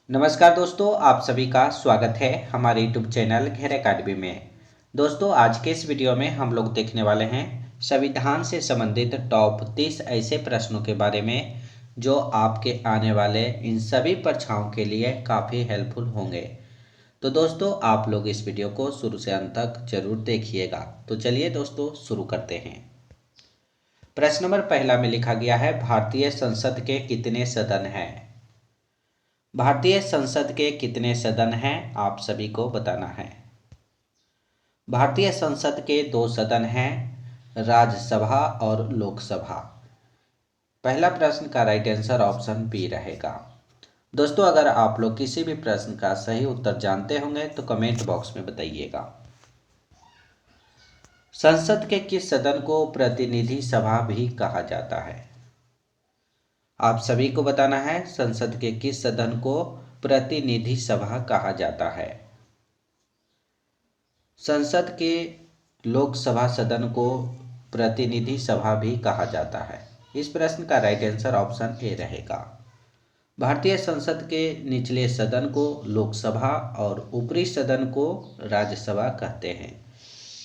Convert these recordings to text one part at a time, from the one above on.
नमस्कार दोस्तों, आप सभी का स्वागत है हमारे यूट्यूब चैनल घेर अकाडमी में। दोस्तों, आज के इस वीडियो में हम लोग देखने वाले हैं संविधान से संबंधित टॉप 30 ऐसे प्रश्नों के बारे में जो आपके आने वाले इन सभी परीक्षाओं के लिए काफ़ी हेल्पफुल होंगे। तो दोस्तों, आप लोग इस वीडियो को शुरू से अंत तक जरूर देखिएगा। तो चलिए दोस्तों, शुरू करते हैं। प्रश्न नंबर पहला में लिखा गया है, भारतीय संसद के कितने सदन हैं? भारतीय संसद के कितने सदन हैं, आप सभी को बताना है। भारतीय संसद के 2 सदन हैं, राज्यसभा और लोकसभा। पहला प्रश्न का राइट आंसर ऑप्शन बी रहेगा। दोस्तों, अगर आप लोग किसी भी प्रश्न का सही उत्तर जानते होंगे तो कमेंट बॉक्स में बताइएगा। संसद के किस सदन को प्रतिनिधि सभा भी कहा जाता है? आप सभी को बताना है, संसद के किस सदन को प्रतिनिधि सभा कहा जाता है? संसद के लोकसभा सदन को प्रतिनिधि सभा भी कहा जाता है। इस प्रश्न का राइट आंसर ऑप्शन ए रहेगा। भारतीय संसद के निचले सदन को लोकसभा और ऊपरी सदन को राज्यसभा कहते हैं।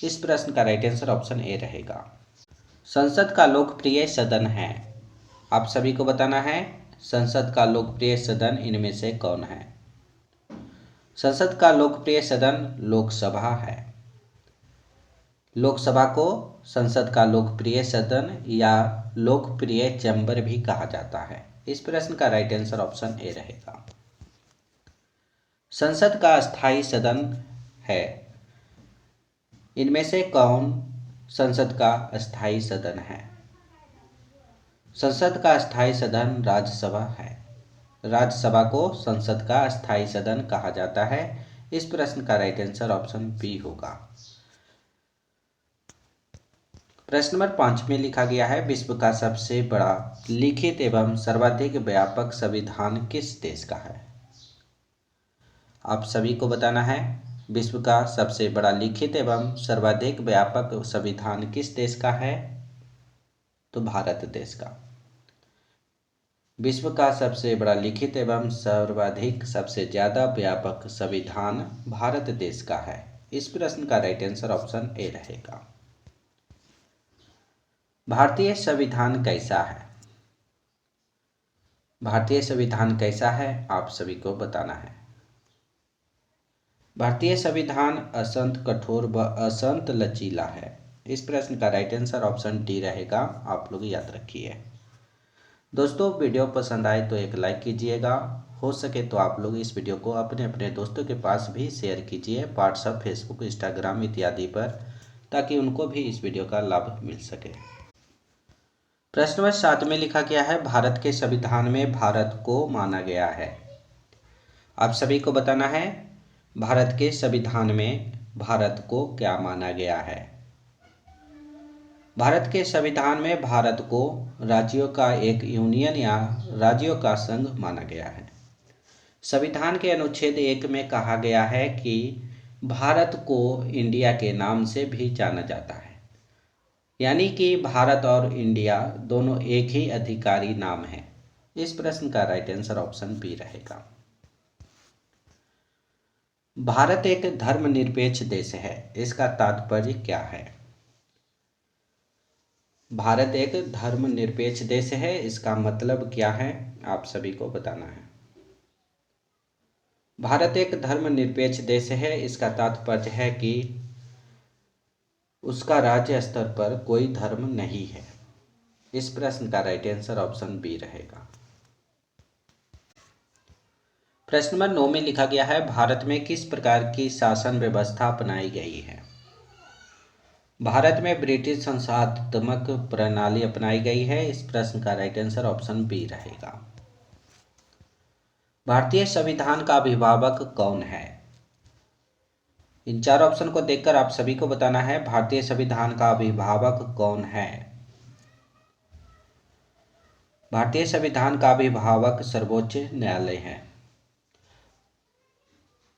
इस प्रश्न का राइट आंसर ऑप्शन ए रहेगा। संसद का लोकप्रिय सदन है, आप सभी को बताना है, संसद का लोकप्रिय सदन इनमें से कौन है? संसद का लोकप्रिय सदन लोकसभा है। लोकसभा को संसद का लोकप्रिय सदन या लोकप्रिय चैम्बर भी कहा जाता है। इस प्रश्न का राइट आंसर ऑप्शन ए रहेगा। संसद का स्थायी सदन है, इनमें से कौन संसद का स्थायी सदन है? संसद का स्थायी सदन राज्यसभा है। राज्यसभा को संसद का स्थायी सदन कहा जाता है। इस प्रश्न का राइट आंसर ऑप्शन बी होगा। प्रश्न नंबर 5 में लिखा गया है, विश्व का सबसे बड़ा लिखित एवं सर्वाधिक व्यापक संविधान किस देश का है? आप सभी को बताना है, विश्व का सबसे बड़ा लिखित एवं सर्वाधिक व्यापक संविधान किस देश का है? तो भारत देश का। विश्व का सबसे बड़ा लिखित एवं सर्वाधिक सबसे ज़्यादा व्यापक संविधान भारत देश का है। इस प्रश्न का राइट आंसर ऑप्शन ए रहेगा। भारतीय संविधान कैसा है? भारतीय संविधान कैसा है, आप सभी को बताना है। भारतीय संविधान असंत कठोर व असंत लचीला है। इस प्रश्न का राइट आंसर ऑप्शन डी रहेगा। आप लोग याद रखिए। दोस्तों, वीडियो पसंद आए तो एक लाइक कीजिएगा। हो सके तो आप लोग इस वीडियो को अपने अपने दोस्तों के पास भी शेयर कीजिए, व्हाट्सएप, फेसबुक, इंस्टाग्राम इत्यादि पर, ताकि उनको भी इस वीडियो का लाभ मिल सके। प्रश्न नंबर 7 में लिखा गया है, भारत के संविधान में भारत को माना गया है। आप सभी को बताना है, भारत के संविधान में भारत को क्या माना गया है? भारत के संविधान में भारत को राज्यों का एक यूनियन या राज्यों का संघ माना गया है। संविधान के अनुच्छेद 1 में कहा गया है कि भारत को इंडिया के नाम से भी जाना जाता है, यानी कि भारत और इंडिया दोनों एक ही अधिकारी नाम है। इस प्रश्न का राइट आंसर ऑप्शन बी रहेगा। भारत एक धर्मनिरपेक्ष देश है, इसका तात्पर्य क्या है? भारत एक धर्मनिरपेक्ष देश है, इसका मतलब क्या है, आप सभी को बताना है। भारत एक धर्मनिरपेक्ष देश है, इसका तात्पर्य है कि उसका राज्य स्तर पर कोई धर्म नहीं है। इस प्रश्न का राइट आंसर ऑप्शन बी रहेगा। प्रश्न नंबर 9 में लिखा गया है, भारत में किस प्रकार की शासन व्यवस्था अपनाई गई है? भारत में ब्रिटिश संस्थात्मक प्रणाली अपनाई गई है। इस प्रश्न का राइट आंसर ऑप्शन बी रहेगा। भारतीय संविधान का अभिभावक कौन है? इन 4 ऑप्शन को देखकर आप सभी को बताना है, भारतीय संविधान का अभिभावक कौन है? भारतीय संविधान का अभिभावक सर्वोच्च न्यायालय है।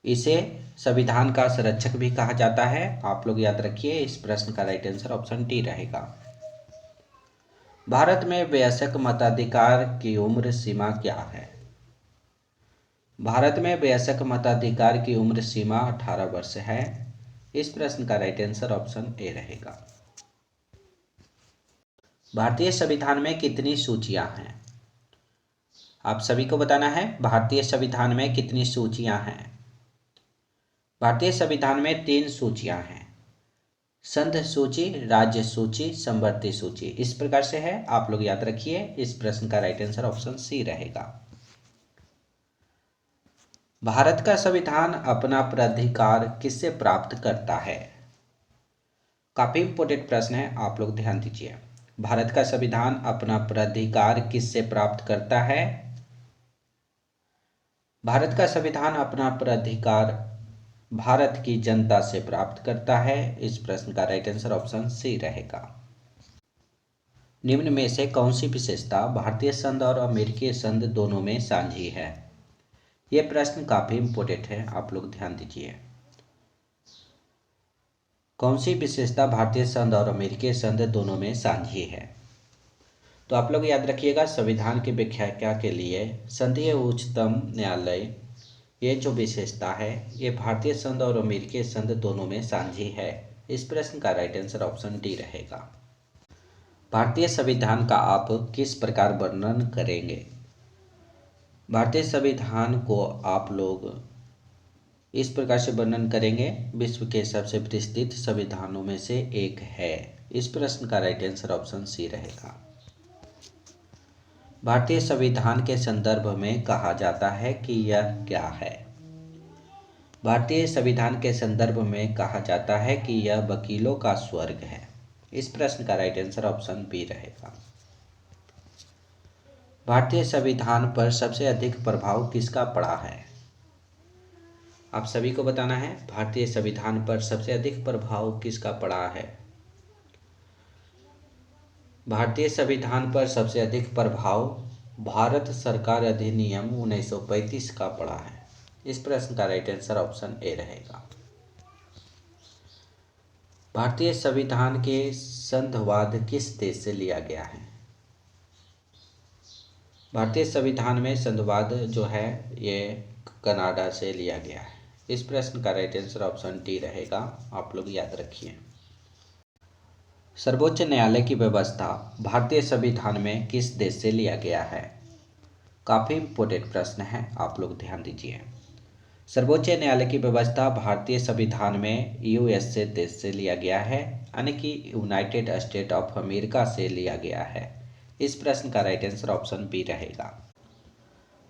इसे संविधान का संरक्षक भी कहा जाता है। आप लोग याद रखिए, इस प्रश्न का राइट आंसर ऑप्शन डी रहेगा। भारत में वयस्क मताधिकार की उम्र सीमा क्या है? भारत में वयस्क मताधिकार की उम्र सीमा 18 वर्ष है। इस प्रश्न का राइट आंसर ऑप्शन ए रहेगा। भारतीय संविधान में कितनी सूचियां हैं? आप सभी को बताना है भारतीय संविधान में कितनी सूचियां हैं। भारतीय संविधान में 3 सूचियां हैं। संघ सूची, राज्य सूची, समवर्ती सूची, इस प्रकार से है। आप लोग याद रखिए। इस प्रश्न का राइट आंसर ऑप्शन सी रहेगा। भारत का संविधान अपना प्राधिकार किससे प्राप्त करता है? काफी इंपोर्टेंट प्रश्न है, आप लोग ध्यान दीजिए। भारत का संविधान अपना प्राधिकार किससे प्राप्त करता है? भारत का संविधान अपना प्राधिकार भारत की जनता से प्राप्त करता है। इस प्रश्न का राइट आंसर ऑप्शन सी रहेगा। निम्न में से कौन सी विशेषता भारतीय संघ और अमेरिकी संघ दोनों में साझी है? यह प्रश्न काफी इंपोर्टेंट है, आप लोग ध्यान दीजिए। कौन सी विशेषता भारतीय संघ और अमेरिकी संघ दोनों में साझी है? तो आप लोग याद रखिएगा, संविधान की व्याख्या के लिए संघीय उच्चतम न्यायालय, ये जो विशेषता है ये भारतीय संघ और अमेरिकी संघ दोनों में साझी है। इस प्रश्न का राइट आंसर ऑप्शन डी रहेगा। भारतीय संविधान का आप किस प्रकार वर्णन करेंगे? भारतीय संविधान को आप लोग इस प्रकार से वर्णन करेंगे, विश्व के सबसे प्रसिद्ध संविधानों में से एक है। इस प्रश्न का राइट आंसर ऑप्शन सी रहेगा। भारतीय संविधान के संदर्भ में कहा जाता है कि यह क्या है? भारतीय संविधान के संदर्भ में कहा जाता है कि यह वकीलों का स्वर्ग है। इस प्रश्न का राइट आंसर ऑप्शन बी रहेगा। भारतीय संविधान पर सबसे अधिक प्रभाव किसका पड़ा है? आप सभी को बताना है भारतीय संविधान पर सबसे अधिक प्रभाव किसका पड़ा है। भारतीय संविधान पर सबसे अधिक प्रभाव भारत सरकार अधिनियम 1935 का पड़ा है। इस प्रश्न का राइट आंसर ऑप्शन ए रहेगा। भारतीय संविधान के संघवाद किस देश से लिया गया है? भारतीय संविधान में संघवाद जो है ये कनाडा से लिया गया है। इस प्रश्न का राइट आंसर ऑप्शन डी रहेगा, आप लोग याद रखिए। सर्वोच्च न्यायालय की व्यवस्था भारतीय संविधान में किस देश से लिया गया है? काफ़ी इंपोर्टेंट प्रश्न है, आप लोग ध्यान दीजिए। सर्वोच्च न्यायालय की व्यवस्था भारतीय संविधान में यूएसए देश से लिया गया है, यानी कि यूनाइटेड स्टेट ऑफ अमेरिका से लिया गया है। इस प्रश्न का राइट आंसर ऑप्शन बी रहेगा।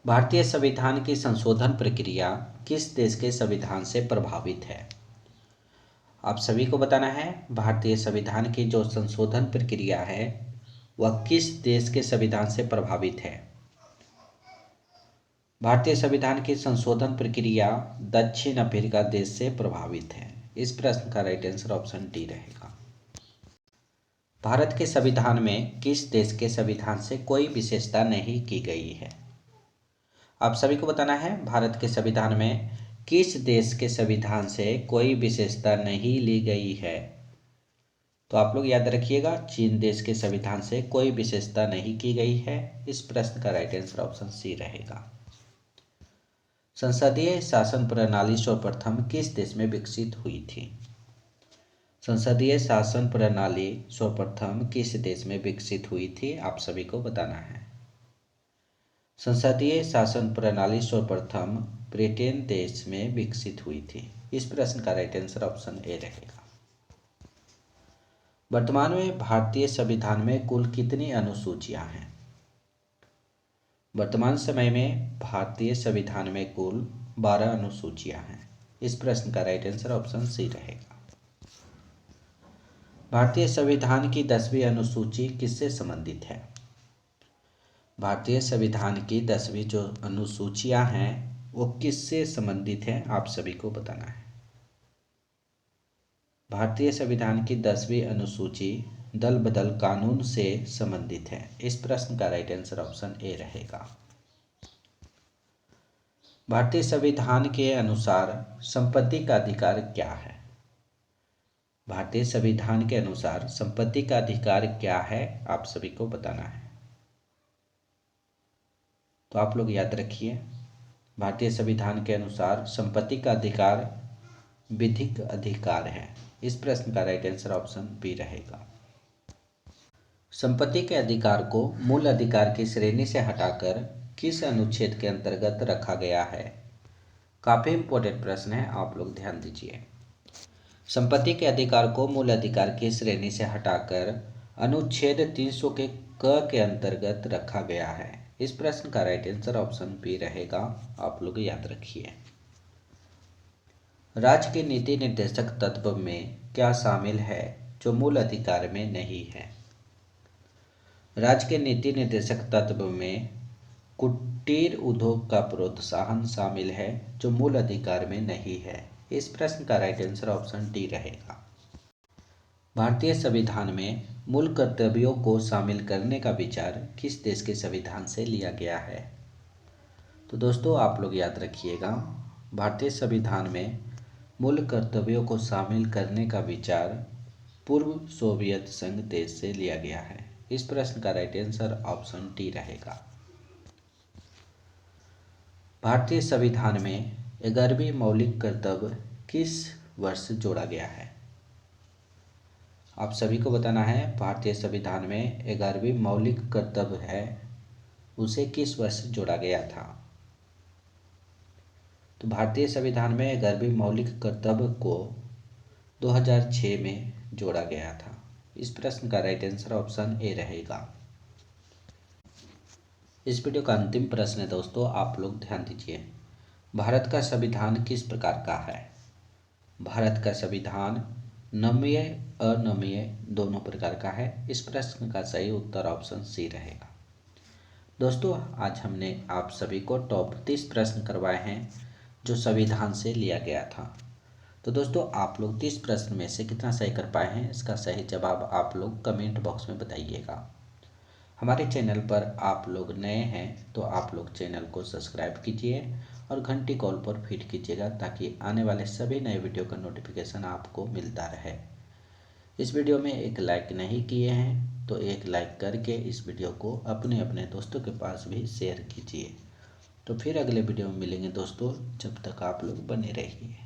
भारतीय संविधान की संशोधन प्रक्रिया किस देश के संविधान से प्रभावित है? आप सभी को बताना है भारतीय संविधान की जो संशोधन प्रक्रिया है वह किस देश के संविधान से प्रभावित है। भारतीय संविधान की संशोधन प्रक्रिया दक्षिण अफ्रीका देश से प्रभावित है। इस प्रश्न का राइट आंसर ऑप्शन डी रहेगा। भारत के संविधान में किस देश के संविधान से कोई विशेषता नहीं की गई है? आप सभी को बताना है भारत के संविधान में किस देश के संविधान से कोई विशेषता नहीं ली गई है। तो आप लोग याद रखिएगा, चीन देश के संविधान से कोई विशेषता नहीं की गई है। इस प्रश्न का राइट आंसर ऑप्शन सी रहेगा। संसदीय शासन प्रणाली सर्वप्रथम किस देश में विकसित हुई थी? संसदीय शासन प्रणाली सर्वप्रथम किस देश में विकसित हुई थी, आप सभी को बताना है। संसदीय शासन प्रणाली सर्वप्रथम ब्रिटेन देश में विकसित हुई थी। इस प्रश्न का राइट आंसर ऑप्शन ए रहेगा। वर्तमान में भारतीय संविधान में कुल कितनी अनुसूचियां हैं? वर्तमान समय में भारतीय संविधान में कुल 12 अनुसूचियां हैं। इस प्रश्न का राइट आंसर ऑप्शन सी रहेगा। भारतीय संविधान की 10वीं अनुसूची किससे संबंधित है? भारतीय संविधान की 10वीं जो अनुसूचियां हैं वो किससे संबंधित हैं, आप सभी को बताना है। भारतीय संविधान की 10वीं अनुसूची दल बदल कानून से संबंधित है। इस प्रश्न का राइट आंसर ऑप्शन ए रहेगा। भारतीय संविधान के अनुसार संपत्ति का अधिकार क्या है? भारतीय संविधान के अनुसार संपत्ति का अधिकार क्या है, आप सभी को बताना है। तो आप लोग याद रखिए, भारतीय संविधान के अनुसार संपत्ति का अधिकार विधिक अधिकार है। इस प्रश्न का राइट आंसर ऑप्शन बी रहेगा। संपत्ति के अधिकार को मूल अधिकार की श्रेणी से हटाकर किस अनुच्छेद के अंतर्गत रखा गया है? काफी इंपॉर्टेंट प्रश्न है, आप लोग ध्यान दीजिए। संपत्ति के अधिकार को मूल अधिकार की श्रेणी से हटाकर अनुच्छेद 300 के क के अंतर्गत रखा गया है। इस प्रश्न का राइट आंसर ऑप्शन बी रहेगा, आप लोग याद रखिए। राज्य के नीति निर्देशक तत्व में क्या शामिल है जो मूल अधिकार में नहीं है? राज्य के नीति निर्देशक तत्व में कुटीर उद्योग का प्रोत्साहन शामिल है जो मूल अधिकार में नहीं है। इस प्रश्न का राइट आंसर ऑप्शन डी रहेगा। भारतीय संविधान में मूल कर्तव्यों को शामिल करने का विचार किस देश के संविधान से लिया गया है? तो दोस्तों आप लोग याद रखिएगा, भारतीय संविधान में मूल कर्तव्यों को शामिल करने का विचार पूर्व सोवियत संघ देश से लिया गया है। इस प्रश्न का राइट आंसर ऑप्शन डी रहेगा। भारतीय संविधान में 11वीं मौलिक कर्तव्य किस वर्ष जोड़ा गया है? आप सभी को बताना है, भारतीय संविधान में 11वीं मौलिक कर्तव्य है, उसे किस वर्ष जोड़ा गया था? तो भारतीय संविधान में 11वीं मौलिक कर्तव्य को 2006 में जोड़ा गया था। इस प्रश्न का राइट आंसर ऑप्शन ए रहेगा। इस वीडियो का अंतिम प्रश्न है दोस्तों, आप लोग ध्यान दीजिए। भारत का संविधान किस प्रकार का है? भारत का संविधान नमनीय अनमनीय दोनों प्रकार का है। इस प्रश्न का सही उत्तर ऑप्शन सी रहेगा। दोस्तों आज हमने आप सभी को टॉप 30 प्रश्न करवाए हैं जो संविधान से लिया गया था। तो दोस्तों आप लोग 30 प्रश्न में से कितना सही कर पाए हैं, इसका सही जवाब आप लोग कमेंट बॉक्स में बताइएगा। हमारे चैनल पर आप लोग नए हैं तो आप लोग चैनल को सब्सक्राइब कीजिए और घंटी कॉल पर फिट कीजिएगा ताकि आने वाले सभी नए वीडियो का नोटिफिकेशन आपको मिलता रहे। इस वीडियो में एक लाइक नहीं किए हैं तो एक लाइक करके इस वीडियो को अपने अपने दोस्तों के पास भी शेयर कीजिए। तो फिर अगले वीडियो में मिलेंगे दोस्तों, जब तक आप लोग बने रहिए।